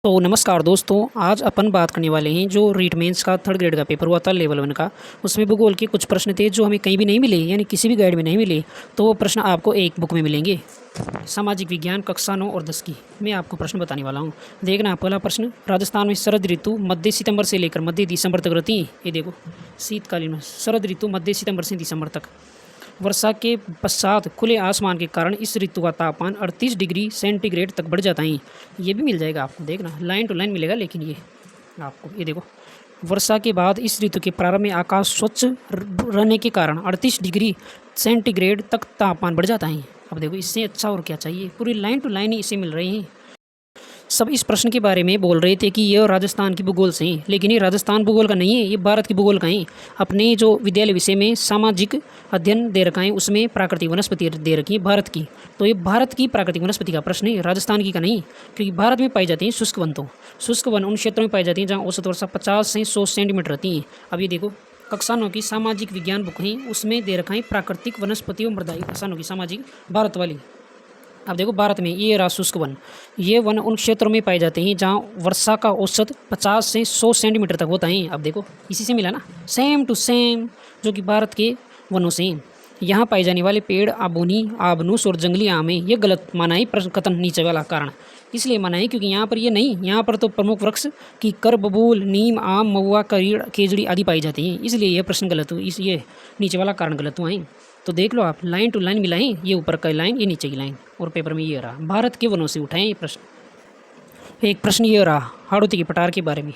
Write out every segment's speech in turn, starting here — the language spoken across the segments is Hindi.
तो नमस्कार दोस्तों, आज अपन बात करने वाले हैं जो रीट मेंस का थर्ड ग्रेड का पेपर हुआ था लेवल 1 का। उसमें भूगोल के कुछ प्रश्न थे जो हमें कहीं भी नहीं मिले, यानी किसी भी गाइड में नहीं मिले। तो वो प्रश्न आपको एक बुक में मिलेंगे। सामाजिक विज्ञान कक्षा 9 और 10 की मैं आपको प्रश्न बताने वाला हूँ। देखना, पहला प्रश्न, राजस्थान में शरद ऋतु मध्य सितंबर से लेकर मध्य दिसंबर तक रहती है। ये देखो, शीतकालीन में शरद ऋतु मध्य सितंबर से दिसंबर तक। वर्षा के पश्चात खुले आसमान के कारण इस ऋतु का तापमान 38 डिग्री सेंटीग्रेड तक बढ़ जाता है। ये भी मिल जाएगा आपको, देखना लाइन टू लाइन मिलेगा। लेकिन ये आपको, ये देखो, वर्षा के बाद इस ऋतु के प्रारंभ में आकाश स्वच्छ रहने के कारण 38 डिग्री सेंटीग्रेड तक तापमान बढ़ जाता है। अब देखो, इससे अच्छा और क्या चाहिए। पूरी लाइन टू लाइन ही इसे मिल रही है। सब इस प्रश्न के बारे में बोल रहे थे कि ये राजस्थान की भूगोल से है, लेकिन ये राजस्थान भूगोल का नहीं है, ये भारत की भूगोल का है। अपने जो विद्यालय विषय में सामाजिक अध्ययन दे रखा है, उसमें प्राकृतिक वनस्पति दे रखी है भारत की। तो ये भारत की प्राकृतिक वनस्पति का प्रश्न है, राजस्थान की का नहीं। क्योंकि भारत में पाई जाती है शुष्क वन। तो शुष्क वन उन क्षेत्रों में पाई जाती है जहाँ औसत वर्षा 50 से 100 सेंटीमीटर रहती है। अब ये देखो, कक्षा 9 की सामाजिक विज्ञान बुक है, उसमें दे रखा है प्राकृतिक वनस्पति और मृदा। कक्षा 9 की सामाजिक भारत वाली। अब देखो, भारत में ये रहा शुष्क वन। ये वन उन क्षेत्रों में पाए जाते हैं जहाँ वर्षा का औसत 50 से 100 सेंटीमीटर तक होता है। अब देखो, इसी से मिला ना, सेम टू सेम जो कि भारत के वनों से। यहाँ पाए जाने वाले पेड़ आबूनी, आबनूस और जंगली आम है। ये गलत माना है प्रश्न कथन नीचे वाला कारण इसलिए माना है क्योंकि यहाँ पर ये नहीं, यहाँ पर तो प्रमुख वृक्ष की कर, बबूल, नीम, आम, महुआ, करीड़, खेजड़ी आदि पाई जाती हैं। इसलिए यह प्रश्न गलत हुआ, ये नीचे वाला कारण गलत हुआ है। तो देख लो आप, लाइन टू लाइन मिलाएं, ये ऊपर का लाइन, ये नीचे की लाइन, और पेपर में ये रहा भारत के वनों से उठाएं ये प्रश्न। एक प्रश्न ये रहा हाड़ौती के पठार के बारे में।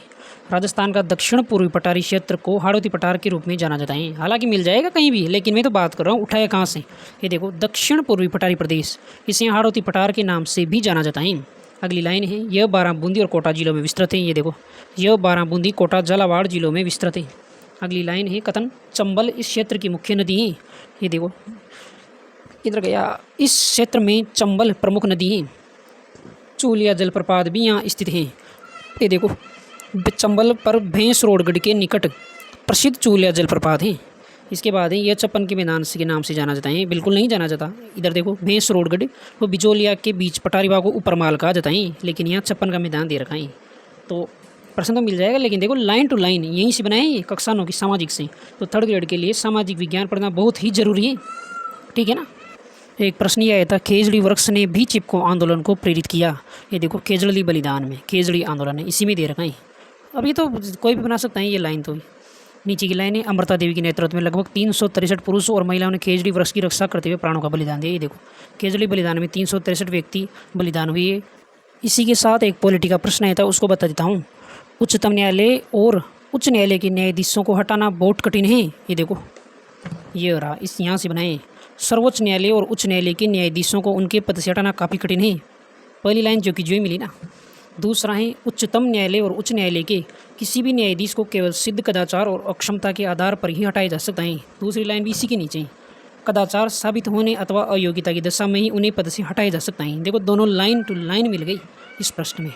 राजस्थान का दक्षिण पूर्वी पठारी क्षेत्र को हाड़ौती पठार के रूप में जाना जाता है। हालांकि मिल जाएगा कहीं भी, लेकिन मैं तो बात कर रहा हूँ उठाया कहाँ से। ये देखो, दक्षिण पूर्वी पठारी प्रदेश, इसे हाड़ौती पठार के नाम से भी जाना जाता है। अगली लाइन है, यह बाराबूंदी और कोटा जिलों में विस्तृत है। ये देखो, यह बाराबूंदी, कोटा, झालावाड़ जिलों में विस्तृत है। अगली लाइन है, कथन, चंबल इस क्षेत्र की मुख्य नदी है। ये देखो, इधर गया, इस क्षेत्र में चंबल प्रमुख नदी है। चूलिया जलप्रपात भी यहाँ स्थित है। ये देखो, चंबल पर भैंसरोडगढ़ के निकट प्रसिद्ध चूलिया जलप्रपात है। इसके बाद है, यह छप्पन के मैदान के नाम से जाना जाता है। बिल्कुल नहीं जाना जाता। इधर देखो, भैंसरोडगढ़ वो बिजोलिया के बीच पठारी बाग को ऊपर माल कहा जाता है, लेकिन यहाँ छप्पन का मैदान दे रखा है। तो प्रश्न तो मिल जाएगा, लेकिन देखो लाइन टू लाइन यहीं से बनाए ये कक्षा 9 की सामाजिक से। तो थर्ड ग्रेड के लिए सामाजिक विज्ञान पढ़ना बहुत ही जरूरी है, ठीक है ना। एक प्रश्न ये आया था, खेजड़ी वृक्ष ने भी चिपको आंदोलन को प्रेरित किया। ये देखो, खेजड़ी बलिदान में खेजड़ी आंदोलन है, इसी में दे रखा है। अब ये तो कोई भी बना सकता है ये लाइन। तो नीचे की लाइन है, अमृता देवी के नेतृत्व में लगभग 363 पुरुष और महिलाओं ने खेजड़ी वृक्ष की रक्षा करते हुए प्राणों का बलिदान दिया। ये देखो, खेजड़ी बलिदान में 363 व्यक्ति बलिदान हुए। इसी के साथ एक पॉलिटी का प्रश्न आया था, उसको बता देता हूँ। उच्चतम न्यायालय और उच्च न्यायालय के न्यायाधीशों को हटाना बहुत कठिन है। ये देखो, ये रहा, इस यहाँ से बनाए, सर्वोच्च न्यायालय और उच्च न्यायालय के न्यायाधीशों को उनके पद से हटाना काफ़ी कठिन है। पहली लाइन जो कि जो ही मिली ना। दूसरा है, उच्चतम न्यायालय और उच्च न्यायालय के किसी भी न्यायाधीश को केवल सिद्ध कदाचार और अक्षमता के आधार पर ही हटाया जा सकता है। दूसरी लाइन भी इसी के नीचे है, कदाचार साबित होने अथवा अयोग्यता की दशा में ही उन्हें पद से हटाया जा सकता है। देखो, दोनों लाइन टू लाइन मिल गई इस प्रश्न में।